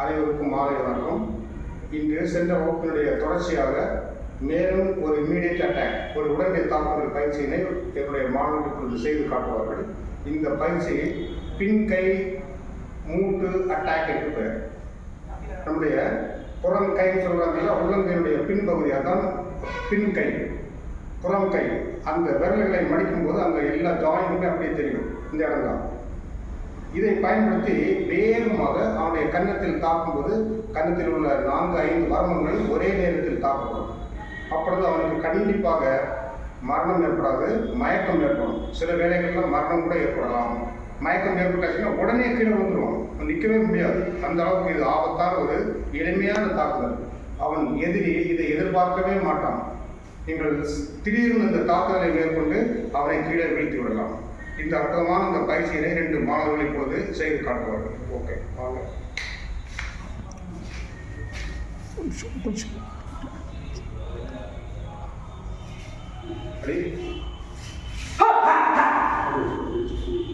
அனைவருக்கும் மாலை வணக்கம். இன்று சென்ற வகுப்பினுடைய தொடர்ச்சியாக மேலும் ஒரு இம்மீடியட் அட்டாக், ஒரு உடனடி தாக்குதல் பயிற்சியினை என்னுடைய மாணவர்களுக்கு செய்து காட்டுவார்கள். இந்த பயிற்சி பின்கை மூட்டு அட்டாக் என்று பெயர். நம்முடைய புறம் கைன்னு சொல்றாங்க, உள்ளங்கையினுடைய பின்பகுதி, அதான் பின்கை, புறம் கை. அந்த விரல்களை மடிக்கும் போது அங்கே எல்லா ஜாயிண்ட்டுமே அப்படியே தெரியும், இந்த இடம் தான். இதை பயன்படுத்தி வேகமாக அவனுடைய கன்னத்தில் தாக்கும்போது கன்னத்தில் உள்ள 4-5 மர்மங்கள் ஒரே நேரத்தில் தாக்கப்படும். அப்பொழுது அவனுக்கு கண்டிப்பாக மரணம் ஏற்படாது, மயக்கம் ஏற்படும். சில வேளைகளில் மரணம் கூட ஏற்படலாம். மயக்கம் ஏற்பட்டாச்சுன்னா உடனே கீழே வந்துடுவான், நிற்கவே முடியாது. அந்த அளவுக்கு இது ஆபத்தான ஒரு எளிமையான தாக்குதல். அவன் எதிரி இதை எதிர்பார்க்கவே மாட்டான். நீங்கள் திடீர்னு இந்த தாக்குதலை மேற்கொண்டு அவனை கீழே வீழ்த்தி விடலாம். இந்த அற்புதமான இந்த பயிற்சியினை 2 மாணவர்கள் இப்போது செய்து காட்டுவார்கள். ஓகே, வாங்க.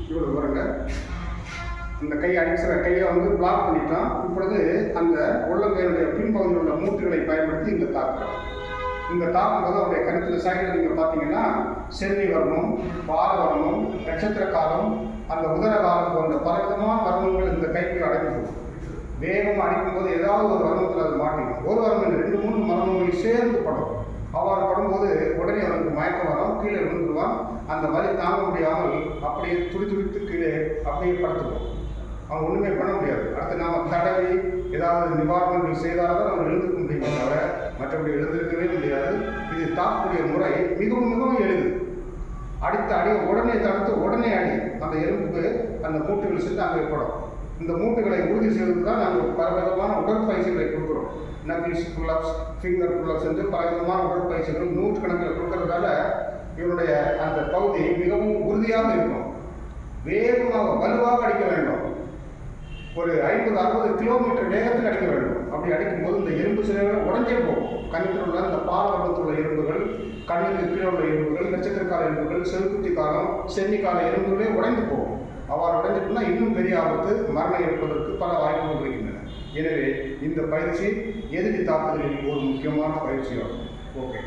இவ்வளவு பாருங்க, இந்த கையை அடிக்கிற கையை பிளாக் பண்ணிட்டான். இப்பொழுது அந்த உள்ளங்கையுடைய பின்பகுதியில் உள்ள மூட்டுகளை பயன்படுத்தி இந்த தாக்குறோம். இந்த தாக்கும்போது அவருடைய கருத்தில் சைடில் நீங்கள் பார்த்தீங்கன்னா சென்னி வரணும், பால வரணும், நட்சத்திர காலம், அந்த உதர காலம் போன்ற பலவிதமான வர்மங்கள் இந்த கைக்கு அடங்கிடும். வேகமாக அடிக்கும்போது ஏதாவது ஒரு வர்மத்தில் அது மாட்டிடும். ஒரு வர்மம் 2-3 மர்மங்கள் சேர்ந்து படும். அவ்வாறு படும்போது உடனே அவனுக்கு மயக்கம் வரும், கீழே விழுந்துருவான். அந்த வலி தாங்க முடியாமல் அப்படியே துடித்து கீழே அப்படியே படுத்துவோம். அவன் ஒன்றுமே பண்ண முடியாது. அடுத்து நாம் தடவி ஏதாவது நிவாரணங்கள் செய்தால்தான் அவன் எழுந்திருக்க முடியுமே தவிர மற்றபடி எழுந்திருக்கவே முடியாது. இது தாக்கக்கூடிய முறை மிகவும் எளிது. அடித்த அடி உடனே தடுத்து உடனே அடி. அந்த எலும்புக்கு அந்த மூட்டுகள் சென்று அங்கே படும். இந்த மூட்டுகளை உறுதி செய்வதற்கு தான் நாங்கள் பலவிதமான உடற்பயிற்சிகளை கொடுக்குறோம். நக்கிள்ஸ் புல்லப்ஸ், ஃபிங்கர் புல்லப்ஸ் என்று பலவிதமான உடற்பயிற்சிகள் 100 கணக்கில் கொடுக்கறதால இவனுடைய அந்த பகுதி மிகவும் உறுதியாக இருக்கும். வேகமாக வலுவாக அடிக்க வேண்டும். ஒரு 50-60 கிலோமீட்டர் வேகத்தில் அடிக்க வேண்டும். அப்படி அடிக்கும்போது இந்த எலும்பு சிலைகள் உடஞ்சே போகும். கண்ணில் உள்ள இந்த பாலவட்டத்தில் உள்ள எலும்புகள், கண்ணுக்கு கீழே உள்ள எலும்புகள், நட்சத்திரக்கால எலும்புகள், செருக்குத்தி காலம், சென்னிக்கால எலும்புகளே உடைந்து போகும். அவ்வாறு உடைஞ்சிட்டுனா இன்னும் பெரிய ஆபத்து, மரணம் ஏற்பதற்கு பல வாய்ப்புகள் இருக்கின்றன. எனவே இந்த பயிற்சி எதிரி தாக்குதலில் ஒரு முக்கியமான பயிற்சியாகும். ஓகே,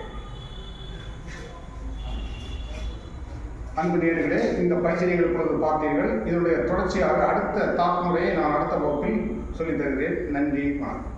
அன்பு நேயர்களே, இந்த பயிற்சி நீங்கள் இப்பொழுது பார்த்தீர்கள். இதனுடைய தொடர்ச்சியாக அடுத்த தாக்குமுறையை நான் அடுத்த வகுப்பில் சொல்லித் தருகிறேன். நன்றி, வணக்கம்.